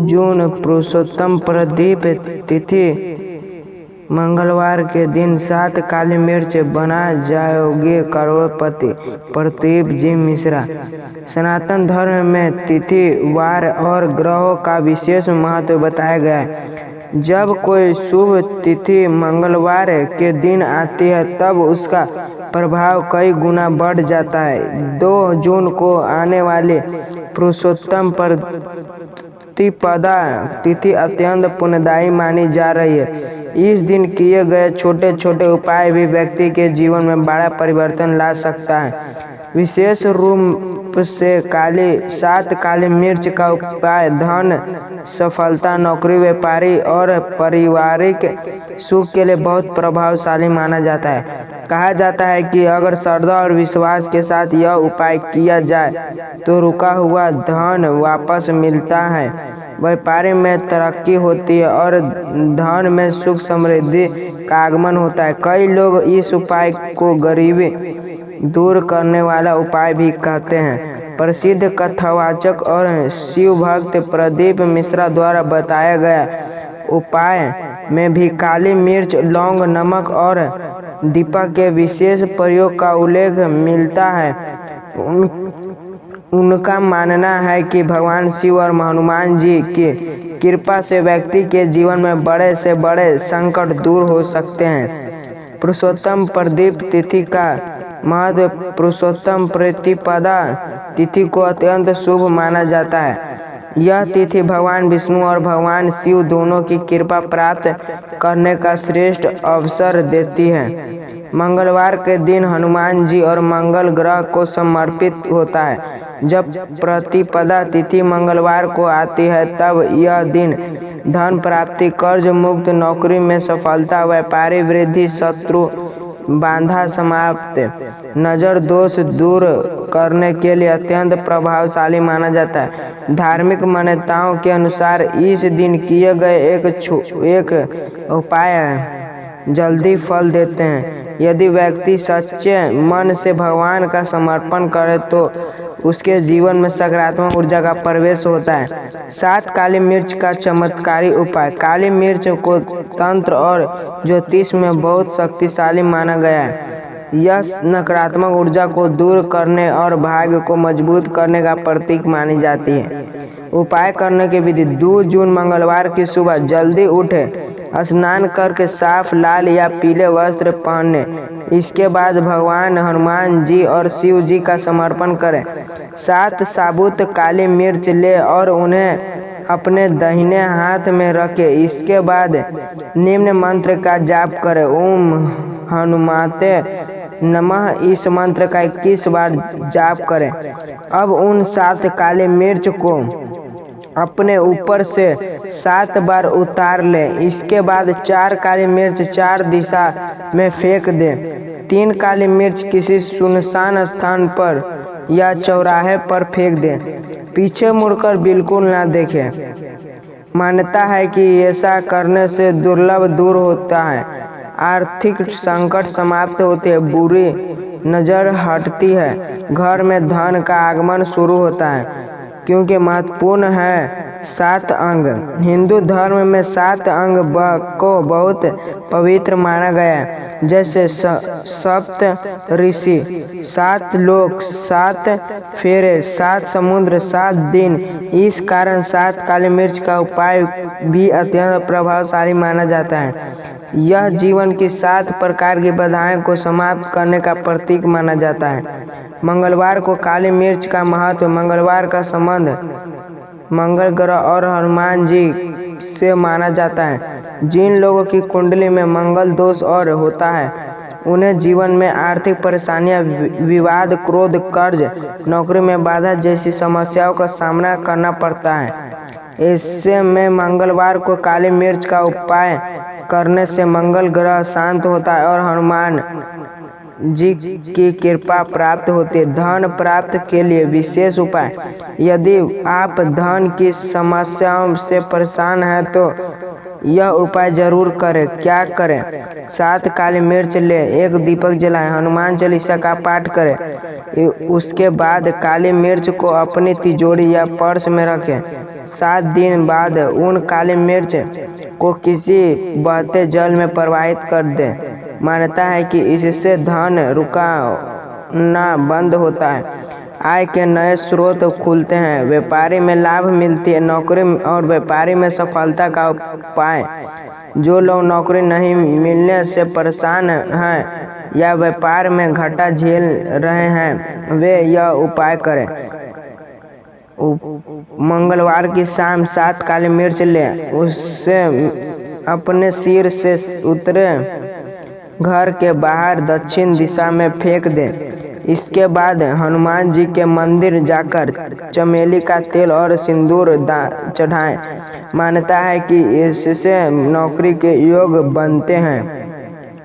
जून पुरुषोत्तम प्रदीप तिथि मंगलवार के दिन 7 काली मिर्च बना जाओगे करोड़पति। प्रदीप जी मिश्रा। सनातन धर्म में तिथि, वार और ग्रहों का विशेष महत्व बताया गया है। जब कोई शुभ तिथि मंगलवार के दिन आती है तब उसका प्रभाव कई गुना बढ़ जाता है। 2 जून को आने वाली पुरुषोत्तम प्रतिपदा तिथि अत्यंत पुण्यदायी मानी जा रही है। इस दिन किए गए छोटे छोटे उपाय भी व्यक्ति के जीवन में बड़ा परिवर्तन ला सकता है। विशेष रूप से 7 काली मिर्च का उपाय धन, सफलता, नौकरी, व्यापारी और पारिवारिक सुख के लिए बहुत प्रभावशाली माना जाता है। कहा जाता है कि अगर श्रद्धा और विश्वास के साथ यह उपाय किया जाए तो रुका हुआ धन वापस मिलता है, व्यापार में तरक्की होती है और धन में सुख समृद्धि का आगमन होता है। कई लोग इस उपाय को गरीबी दूर करने वाला उपाय भी कहते हैं। प्रसिद्ध कथावाचक और शिव भक्त प्रदीप मिश्रा द्वारा बताया गया उपाय में भी काली मिर्च, लौंग, नमक और दीपक के विशेष प्रयोग का उल्लेख मिलता है। उनका मानना है कि भगवान शिव और हनुमान जी की कृपा से व्यक्ति के जीवन में बड़े से बड़े संकट दूर हो सकते हैं। पुरुषोत्तम प्रदीप तिथि का महत्व। पुरुषोत्तम प्रतिपदा तिथि को अत्यंत शुभ माना जाता है। यह तिथि भगवान विष्णु और भगवान शिव दोनों की कृपा प्राप्त करने का श्रेष्ठ अवसर देती है। मंगलवार के दिन हनुमान जी और मंगल ग्रह को समर्पित होता है। जब प्रतिपदा तिथि मंगलवार को आती है तब यह दिन धन प्राप्ति, कर्ज मुक्त, नौकरी में सफलता, व्यापारी वृद्धि, शत्रु बाधा समाप्त, नजर दोष दूर करने के लिए अत्यंत प्रभावशाली माना जाता है। धार्मिक मान्यताओं के अनुसार इस दिन किए गए एक उपाय जल्दी फल देते हैं। यदि व्यक्ति सच्चे मन से भगवान का समर्पण करे तो उसके जीवन में सकारात्मक ऊर्जा का प्रवेश होता है। 7 काली मिर्च का चमत्कारी उपाय। काली मिर्च को तंत्र और ज्योतिष में बहुत शक्तिशाली माना गया है। यह नकारात्मक ऊर्जा को दूर करने और भाग्य को मजबूत करने का प्रतीक मानी जाती है। उपाय करने की विधि। 2 जून मंगलवार की सुबह जल्दी उठे, स्नान करके साफ लाल या पीले वस्त्र पहने। इसके बाद भगवान हनुमान जी और शिव जी का समर्पण करें। 7 साबुत काली मिर्च ले और उन्हें अपने दाहिने हाथ में रखें। इसके बाद निम्न मंत्र का जाप करें। ओम हनुमते नमः। इस मंत्र का 21 बार जाप करें। अब उन 7 काली मिर्च को अपने ऊपर से 7 बार उतार लें। इसके बाद 4 काली मिर्च 4 दिशा में फेंक दें। 3 काली मिर्च किसी सुनसान स्थान पर या चौराहे पर फेंक दें। पीछे मुड़कर बिल्कुल ना देखें। मान्यता है कि ऐसा करने से दुर्लभ दूर होता है, आर्थिक संकट समाप्त होते हैं, बुरी नजर हटती है, घर में धन का आगमन शुरू होता है। क्योंकि महत्वपूर्ण है 7 अंग। हिंदू धर्म में 7 अंग को बहुत पवित्र माना गया है, जैसे 7 ऋषि, 7 लोक, 7 फेरे, 7 समुद्र, 7 दिन। इस कारण 7 काली मिर्च का उपाय भी अत्यंत प्रभावशाली माना जाता है। यह जीवन की 7 प्रकार की बाधाएं को समाप्त करने का प्रतीक माना जाता है। मंगलवार को काली मिर्च का महत्व। मंगलवार का संबंध मंगल ग्रह और हनुमान जी से माना जाता है। जिन लोगों की कुंडली में मंगल दोष और होता है उन्हें जीवन में आर्थिक परेशानियां, विवाद, क्रोध, कर्ज, नौकरी में बाधा जैसी समस्याओं का सामना करना पड़ता है। ऐसे में मंगलवार को काली मिर्च का उपाय करने से मंगल ग्रह शांत होता है और हनुमान जी की कृपा प्राप्त होती है। धन प्राप्त के लिए विशेष उपाय। यदि आप धन की समस्याओं से परेशान हैं तो यह उपाय जरूर करें। क्या करें? 7 काली मिर्च ले, 1 दीपक जलाएं, हनुमान चालीसा का पाठ करें। उसके बाद काली मिर्च को अपनी तिजोरी या पर्स में रखें। 7 दिन बाद उन काली मिर्च को किसी बहते जल में प्रवाहित कर दें। मान्यता है कि इससे धन रुकना बंद होता है, आय के नए स्रोत खुलते हैं, व्यापारी में लाभ मिलती है। नौकरी और व्यापारी में सफलता का उपाय। जो लोग नौकरी नहीं मिलने से परेशान हैं या व्यापार में घाटा झेल रहे हैं, वे यह उपाय करें। मंगलवार की शाम 7 काली मिर्च लें, उससे अपने सिर से उत्तरे घर के बाहर दक्षिण दिशा में फेंक दें। इसके बाद हनुमान जी के मंदिर जाकर चमेली का तेल और सिंदूर चढ़ाएं। मान्यता है कि इससे नौकरी के योग बनते हैं,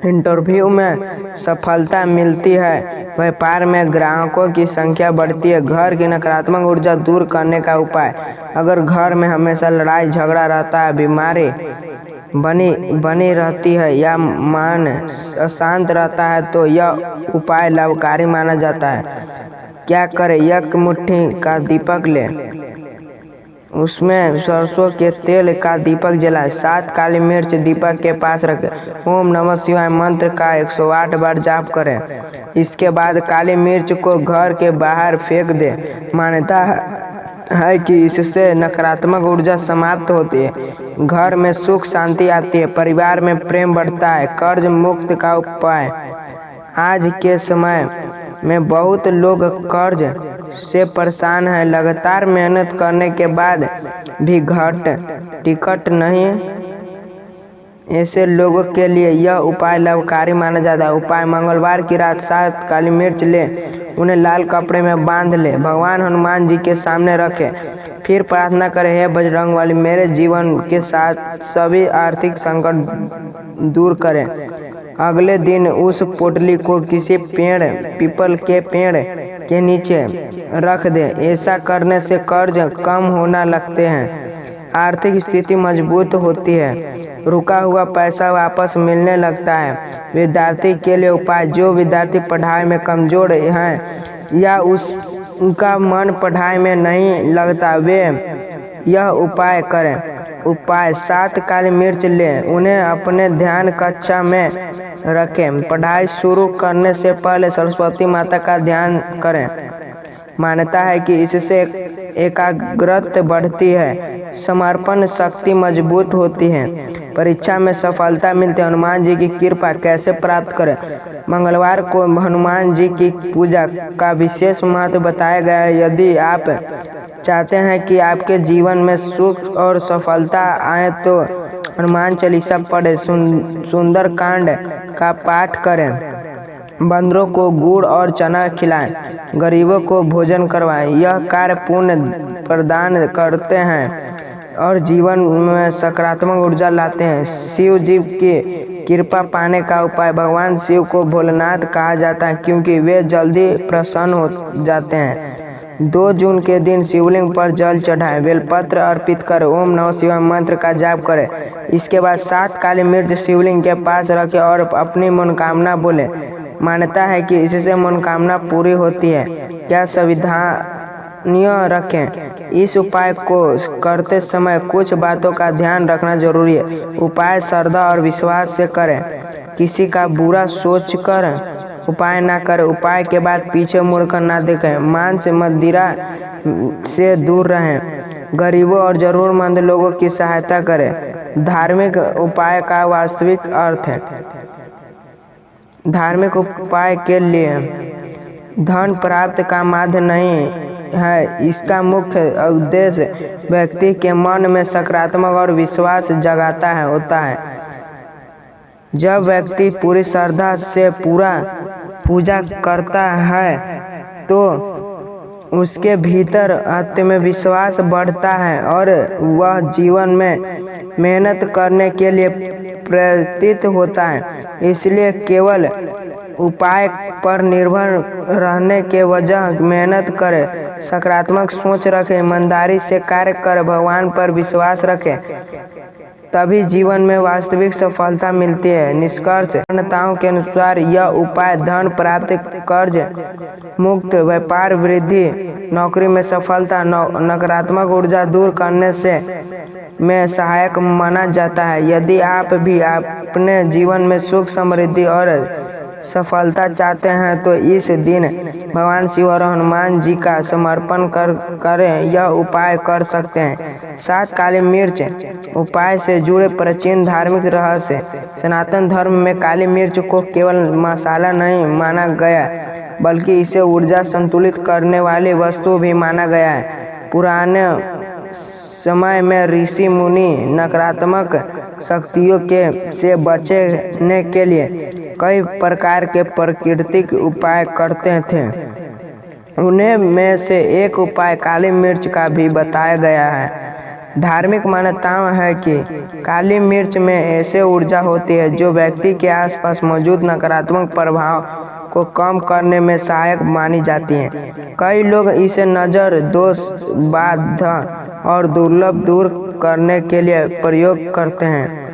इंटरव्यू में सफलता मिलती है, व्यापार में ग्राहकों की संख्या बढ़ती है। घर की नकारात्मक ऊर्जा दूर करने का उपाय। अगर घर में हमेशा लड़ाई झगड़ा रहता है, बीमारी बनी रहती है या मन अशांत रहता है, तो यह उपाय लाभकारी माना जाता है। क्या करें? 1 मुट्ठी का दीपक ले, उसमें सरसों के तेल का दीपक जलाएं। 7 काली मिर्च दीपक के पास रखें। ओम नमः शिवाय मंत्र का 108 बार जाप करें। इसके बाद काली मिर्च को घर के बाहर फेंक दें। मान्यता है कि इससे नकारात्मक ऊर्जा समाप्त होती है, घर में सुख शांति आती है, परिवार में प्रेम बढ़ता है। कर्ज मुक्त का उपाय। आज के समय में बहुत लोग कर्ज से परेशान हैं। लगातार मेहनत करने के बाद भी टिकट नहीं। ऐसे लोगों के लिए यह उपाय लाभकारी माना जाता है। उपाय। मंगलवार की रात 7 काली मिर्च ले, उन्हें लाल कपड़े में बांध ले, भगवान हनुमान जी के सामने रखें, फिर प्रार्थना करें, हे बजरंगबली, मेरे जीवन के साथ सभी आर्थिक संकट दूर करें। अगले दिन उस पोटली को किसी पीपल के पेड़ के नीचे रख दें। ऐसा करने से कर्ज कम होना लगते हैं, आर्थिक स्थिति मजबूत होती है, रुका हुआ पैसा वापस मिलने लगता है। विद्यार्थी के लिए उपाय। जो विद्यार्थी पढ़ाई में कमजोर हैं या उनका मन पढ़ाई में नहीं लगता, वे यह उपाय करें। उपाय। 7 काली मिर्च लें, उन्हें अपने ध्यान कक्षा में रखें। पढ़ाई शुरू करने से पहले सरस्वती माता का ध्यान करें। मान्यता है कि इससे एकाग्रता बढ़ती है, समर्पण शक्ति मजबूत होती है, परीक्षा में सफलता मिलती है। हनुमान जी की कृपा कैसे प्राप्त करें? मंगलवार को हनुमान जी की पूजा का विशेष महत्व बताया गया है। यदि आप चाहते हैं कि आपके जीवन में सुख और सफलता आए तो हनुमान चालीसा पढ़ें, सुंदर कांड का पाठ करें, बंदरों को गुड़ और चना खिलाएं, गरीबों को भोजन करवाएं। यह कार्य पुण्य प्रदान करते हैं और जीवन में सकारात्मक ऊर्जा लाते हैं। शिव जी की कृपा पाने का उपाय। भगवान शिव को भोलेनाथ कहा जाता है क्योंकि वे जल्दी प्रसन्न हो जाते हैं। 2 जून के दिन शिवलिंग पर जल चढ़ाएं, बेलपत्र अर्पित कर ओम नमः शिवाय मंत्र का जाप करें। इसके बाद 7 काली मिर्च शिवलिंग के पास रखें और अपनी मनोकामना बोले। मान्यता है कि इससे मनोकामना पूरी होती है। क्या सावधानियां रखें? इस उपाय को करते समय कुछ बातों का ध्यान रखना जरूरी है। उपाय श्रद्धा और विश्वास से करें, किसी का बुरा सोचकर उपाय ना करें। उपाय के बाद पीछे मुड़कर ना देखें। मांस मदिरा से दूर रहें। गरीबों और जरूरतमंद लोगों की सहायता करें। धार्मिक उपाय का वास्तविक अर्थ है। धार्मिक उपाय के लिए धन प्राप्त का माध्यम नहीं है, इसका मुख्य उद्देश्य व्यक्ति के मन में सकारात्मक और विश्वास जगाता होता है। जब व्यक्ति पूरी श्रद्धा से पूजा करता है तो उसके भीतर आत्मविश्वास बढ़ता है और वह जीवन में मेहनत करने के लिए प्रेरित होता है। इसलिए केवल उपाय पर निर्भर रहने के वजह मेहनत करें, सकारात्मक सोच रखें, ईमानदारी से कार्य करें, भगवान पर विश्वास रखें, तभी जीवन में वास्तविक सफलता मिलती है। निष्कर्ष मान्यताओं के अनुसार यह उपाय धन प्राप्ति, कर्ज मुक्त, व्यापार वृद्धि, नौकरी में सफलता, नकारात्मक ऊर्जा दूर करने में सहायक माना जाता है। यदि आप भी अपने जीवन में सुख, समृद्धि और सफलता चाहते हैं तो इस दिन भगवान शिव और हनुमान जी का समर्पण करें। यह उपाय कर सकते हैं। 7 काली मिर्च उपाय से जुड़े प्राचीन धार्मिक रहस्य। सनातन धर्म में काली मिर्च को केवल मसाला नहीं माना गया बल्कि इसे ऊर्जा संतुलित करने वाली वस्तु भी माना गया है। पुराने समय में ऋषि मुनि नकारात्मक शक्तियों से बचने के लिए कई प्रकार के प्राकृतिक उपाय करते थे। उन्हें में से एक उपाय काली मिर्च का भी बताया गया है। धार्मिक मान्यताएं है कि काली मिर्च में ऐसे ऊर्जा होती है जो व्यक्ति के आसपास मौजूद नकारात्मक प्रभाव को कम करने में सहायक मानी जाती है। कई लोग इसे नजर दोष, बाधा और दुर्लभ दूर करने के लिए प्रयोग करते हैं।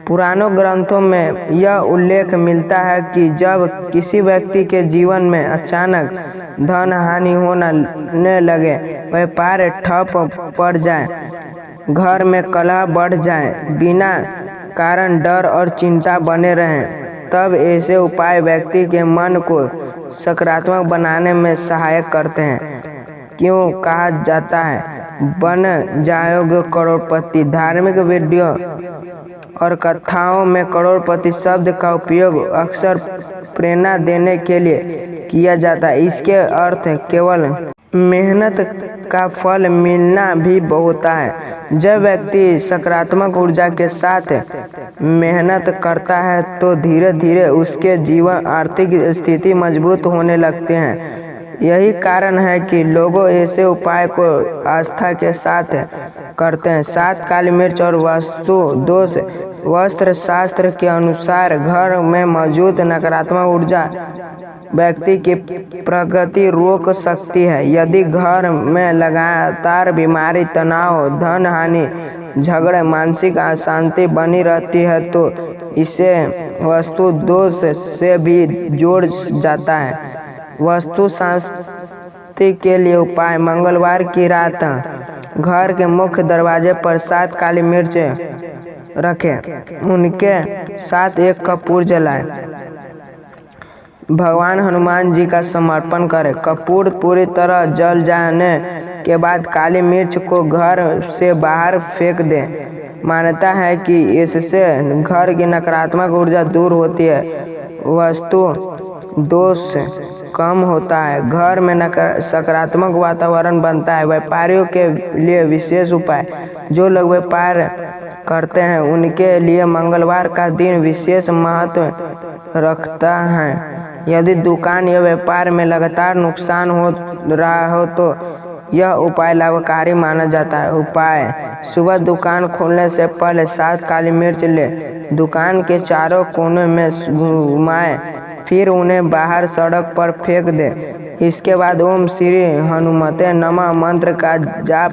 पुरानों ग्रंथों में यह उल्लेख मिलता है कि जब किसी व्यक्ति के जीवन में अचानक धन हानि होने लगे, व्यापार ठप पड़ जाए, घर में कलह बढ़ जाए, बिना कारण डर और चिंता बने रहें, तब ऐसे उपाय व्यक्ति के मन को सकारात्मक बनाने में सहायक करते हैं। क्यों कहा जाता है बन जाओगे करोड़पति। धार्मिक वीडियो और कथाओं में करोड़पति शब्द का उपयोग अक्सर प्रेरणा देने के लिए किया जाता है। इसके अर्थ केवल मेहनत का फल मिलना भी होता है। जब व्यक्ति सकारात्मक ऊर्जा के साथ मेहनत करता है तो धीरे धीरे उसके जीवन आर्थिक स्थिति मजबूत होने लगते हैं। यही कारण है कि लोग ऐसे उपाय को आस्था के साथ करते हैं। 7 काली मिर्च और वास्तु दोष। वास्तु शास्त्र के अनुसार घर में मौजूद नकारात्मक ऊर्जा व्यक्ति की प्रगति रोक सकती है। यदि घर में लगातार बीमारी, तनाव, धन हानि, झगड़े, मानसिक अशांति बनी रहती है तो इसे वास्तु दोष से भी जोड़ जाता है। वास्तु शांति के लिए उपाय। मंगलवार की रात घर के मुख्य दरवाजे पर 7 काली मिर्च रखें, उनके साथ एक कपूर जलाएं, भगवान हनुमान जी का समर्पण करें। कपूर पूरी तरह जल जाने के बाद काली मिर्च को घर से बाहर फेंक दें। मान्यता है कि इससे घर की नकारात्मक ऊर्जा दूर होती है, वास्तु दोष कम होता है, घर में सकारात्मक वातावरण बनता है। व्यापारियों के लिए विशेष उपाय। जो लोग व्यापार करते हैं उनके लिए मंगलवार का दिन विशेष महत्व रखता है। यदि दुकान या व्यापार में लगातार नुकसान हो रहा हो तो यह उपाय लाभकारी माना जाता है। उपाय। सुबह दुकान खोलने से पहले 7 काली मिर्च ले दुकान के चारों कोनों में घुमाएं, फिर उन्हें बाहर सड़क पर फेंक दें। इसके बाद ओम श्री हनुमते नमः मंत्र का जाप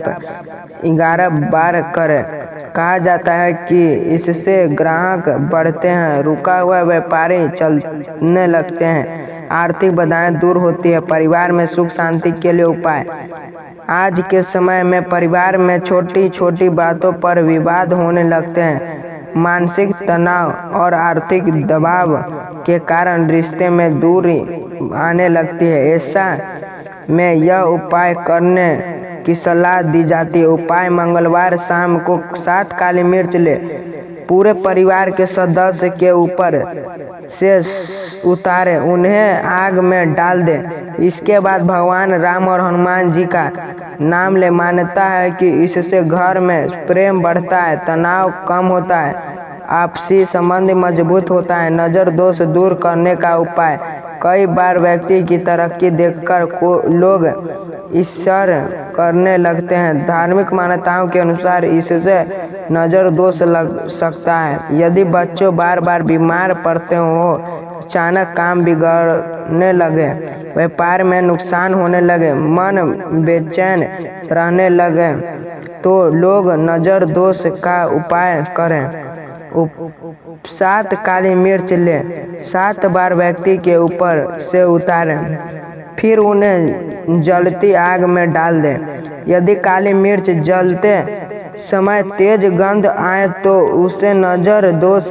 11 बार करें। कहा जाता है कि इससे ग्राहक बढ़ते हैं, रुका हुआ व्यापारी चलने लगते हैं, आर्थिक बाधाएं दूर होती है। परिवार में सुख शांति के लिए उपाय। आज के समय में परिवार में छोटी छोटी बातों पर विवाद होने लगते हैं। मानसिक तनाव और आर्थिक दबाव के कारण रिश्ते में दूरी आने लगती है। ऐसा में यह उपाय करने की सलाह दी जाती है। उपाय। मंगलवार शाम को 7 काली मिर्च ले पूरे परिवार के सदस्य के ऊपर से उतारे, उन्हें आग में डाल दें। इसके बाद भगवान राम और हनुमान जी का नाम ले। मान्यता है कि इससे घर में प्रेम बढ़ता है, तनाव कम होता है, आपसी संबंध मजबूत होता है। नजर दोष दूर करने का उपाय। कई बार व्यक्ति की तरक्की देखकर लोग ईर्ष्या करने लगते हैं। धार्मिक मान्यताओं के अनुसार इससे नजर दोष लग सकता है। यदि बच्चों बार बार बीमार पड़ते हो अचानक काम बिगड़ने लगे, व्यापार में नुकसान होने लगे, मन बेचैन रहने लगे, तो लोग नज़र दोष का उपाय करें। 7 काली मिर्च ले 7 बार व्यक्ति के ऊपर से उतारें, फिर उन्हें जलती आग में डाल दें। यदि काली मिर्च जलते समय तेज गंध आए तो उसे नज़र दोष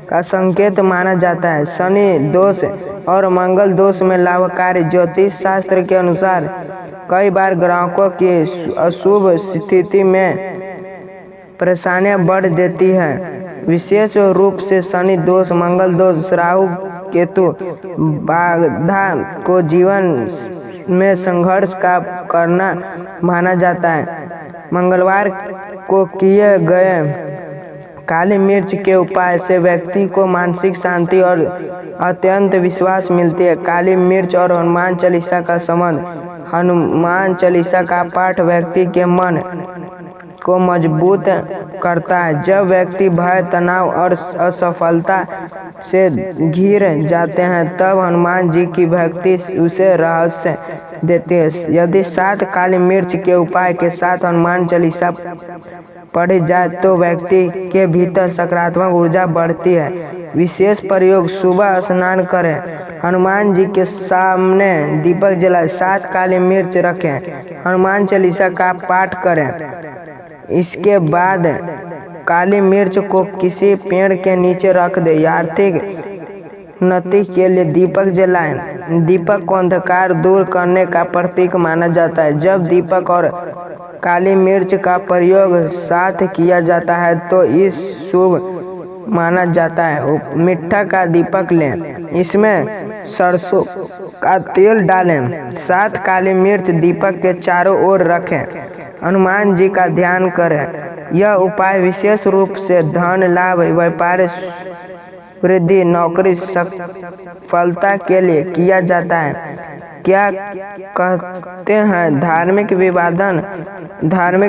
का संकेत माना जाता है। शनि दोष और मंगल दोष में लाभकारी। ज्योतिष शास्त्र के अनुसार कई बार ग्राहकों की अशुभ स्थिति में परेशानियां बढ़ देती है, विशेष रूप से शनि दोष, मंगल दोष, राहु केतु बाधा को जीवन में संघर्ष का करना माना जाता है। मंगलवार को किए गए काली मिर्च के उपाय से व्यक्ति को मानसिक शांति और अत्यंत विश्वास मिलती है। काली मिर्च और हनुमान चालीसा का संबंध। हनुमान चालीसा का पाठ व्यक्ति के मन को मजबूत करता है। जब व्यक्ति भय, तनाव और असफलता से घिर जाते हैं तब हनुमान जी की भक्ति उसे रहस्य देती है। यदि 7 काली मिर्च के उपाय के साथ हनुमान चालीसा पढ़ी जाए तो व्यक्ति के भीतर सकारात्मक ऊर्जा बढ़ती है। विशेष प्रयोग: सुबह स्नान करें, हनुमान जी के सामने दीपक जलाएं, 7 काली मिर्च रखें, हनुमान चालीसा का पाठ करें। इसके बाद काली मिर्च को किसी पेड़ के नीचे रख दें। आर्थिक उन्नति के लिए दीपक जलाएं। दीपक को अंधकार दूर करने का प्रतीक माना जाता है। जब दीपक और काली मिर्च का प्रयोग साथ किया जाता है तो इस शुभ माना जाता है। मिट्टा का दीपक लें, इसमें सरसों का तेल डालें, 7 काली मिर्च दीपक के चारों ओर रखें, हनुमान जी का ध्यान करें। यह उपाय विशेष रूप से धन लाभ, व्यापार वृद्धि, नौकरी सफलता के लिए किया जाता है। क्या कहते हैं धार्मिक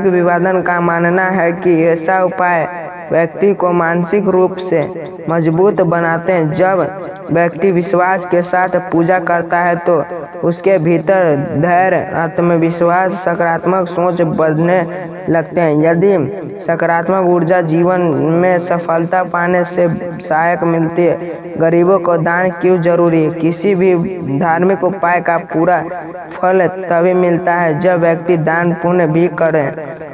विवादन का मानना है कि ऐसा उपाय व्यक्ति को मानसिक रूप से मजबूत बनाते हैं। जब व्यक्ति विश्वास के साथ पूजा करता है तो उसके भीतर धैर्य, आत्मविश्वास, सकारात्मक सोच बढ़ने लगते हैं। यदि सकारात्मक ऊर्जा जीवन में सफलता पाने से सहायक मिलती है, गरीबों को दान क्यों जरूरी है? किसी भी धार्मिक उपाय का पूरा फल तभी मिलता है जब व्यक्ति दान पुण्य भी करे।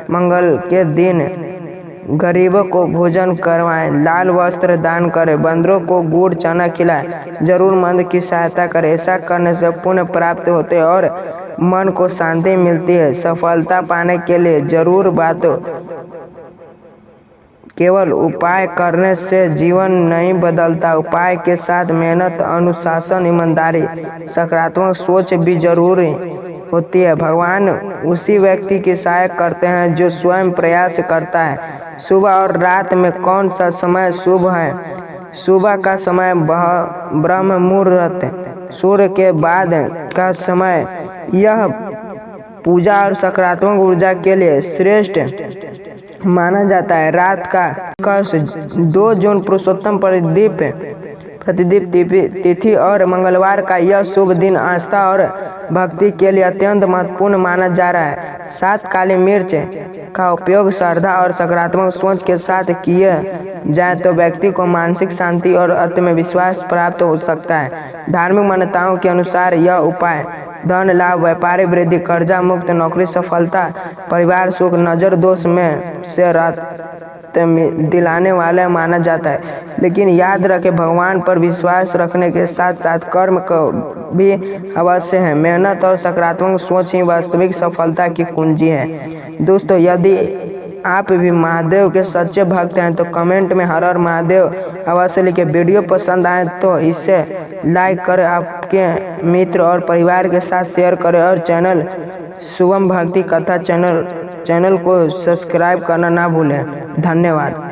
मंगल के दिन गरीबों को भोजन करवाएं, लाल वस्त्र दान करें, बंदरों को गुड़ चना खिलाएं, जरूरतमंद की सहायता करें। ऐसा करने से पुण्य प्राप्त होते हैं और मन को शांति मिलती है। सफलता पाने के लिए जरूर बातों केवल उपाय करने से जीवन नहीं बदलता। उपाय के साथ मेहनत, अनुशासन, ईमानदारी, सकारात्मक सोच भी जरूरी होती है। भगवान उसी व्यक्ति की सहायता करते हैं जो स्वयं प्रयास करता है। सुबह और रात में कौन सा समय शुभ है? सुबह का समय ब्रह्म मुहूर्त, सूर्य के बाद का समय, यह पूजा और सकारात्मक ऊर्जा के लिए श्रेष्ठ माना जाता है। रात का कर्ष 2 जून पुरुषोत्तम प्रतिदीप तिथि और मंगलवार का यह शुभ दिन आस्था और भक्ति के लिए अत्यंत महत्वपूर्ण माना जा रहा है। 7 काली मिर्च का उपयोग श्रद्धा और सकारात्मक सोच के साथ किया जाए तो व्यक्ति को मानसिक शांति और आत्मविश्वास प्राप्त हो सकता है। धार्मिक मान्यताओं के अनुसार यह उपाय धन लाभ, व्यापारिक वृद्धि, कर्जा मुक्त, नौकरी सफलता, परिवार सुख, नजर दोष में से राहत दिलाने वाला माना जाता है। लेकिन याद रखें, भगवान पर विश्वास रखने के साथ साथ कर्म को भी अवश्य है। मेहनत और सकारात्मक सोच ही वास्तविक सफलता की कुंजी है। दोस्तों, यदि आप भी महादेव के सच्चे भक्त हैं तो कमेंट में हर हर महादेव अवश्य लिखें। वीडियो पसंद आए तो इसे लाइक करें, आपके मित्र और परिवार के साथ शेयर करें और चैनल शुभम भक्ति कथा चैनल को सब्सक्राइब करना ना भूलें। धन्यवाद।